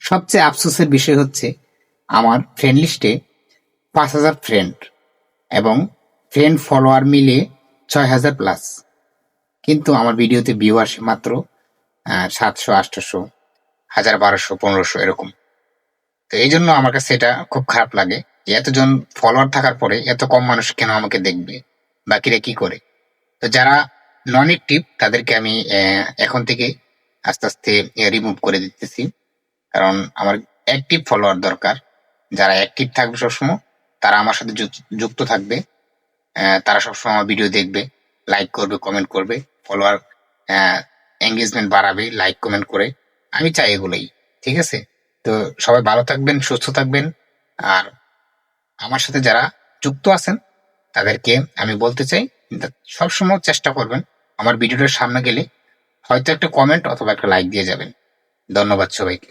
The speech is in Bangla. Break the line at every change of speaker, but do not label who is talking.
সবচেয়ে আফসোসের বিষয় হচ্ছে আমার ফ্রেন্ড লিস্টে ৫,০০০ ফ্রেন্ড এবং ফ্রেন্ড ফলোয়ার মিলিয়ে ৬,০০০ প্লাস, কিন্তু আমার ভিডিওতে ভিউ আসে মাত্র ৭০০, ৮০০, ১,০০০, ১,২০০, ১৫০০ এরকম। তো এই জন্য আমার কাছে এটা খুব খারাপ লাগে যে এতজন ফলোয়ার থাকার পরে এত কম মানুষ কেন আমাকে দেখবে, বাকিরা কি করে। তো যারা নন অ্যাক্টিভ তাদেরকে আমি এখন থেকে আস্তে আস্তে রিমুভ করে দিতেছি, কারণ আমার অ্যাক্টিভ ফলোয়ার দরকার। যারা অ্যাক্টিভ থাকবে সবসময় তারা আমার সাথে যুক্ত থাকবে, তারা সবসময় আমার ভিডিও দেখবে, লাইক করবে, কমেন্ট করবে, ফলোয়ার এঙ্গেজমেন্ট বাড়াবে লাইক কমেন্ট করে। আমি চাই এগুলোই। ঠিক আছে? তো সবাই ভালো থাকবেন, সুস্থ থাকবেন। আর আমার সাথে যারা যুক্ত আছেন তাদেরকে আমি বলতে চাই, সবসময় চেষ্টা করবেন আমার ভিডিওটার সামনে গেলে হয়তো একটা কমেন্ট অথবা একটা লাইক দিয়ে যাবেন। ধন্যবাদ সবাইকে।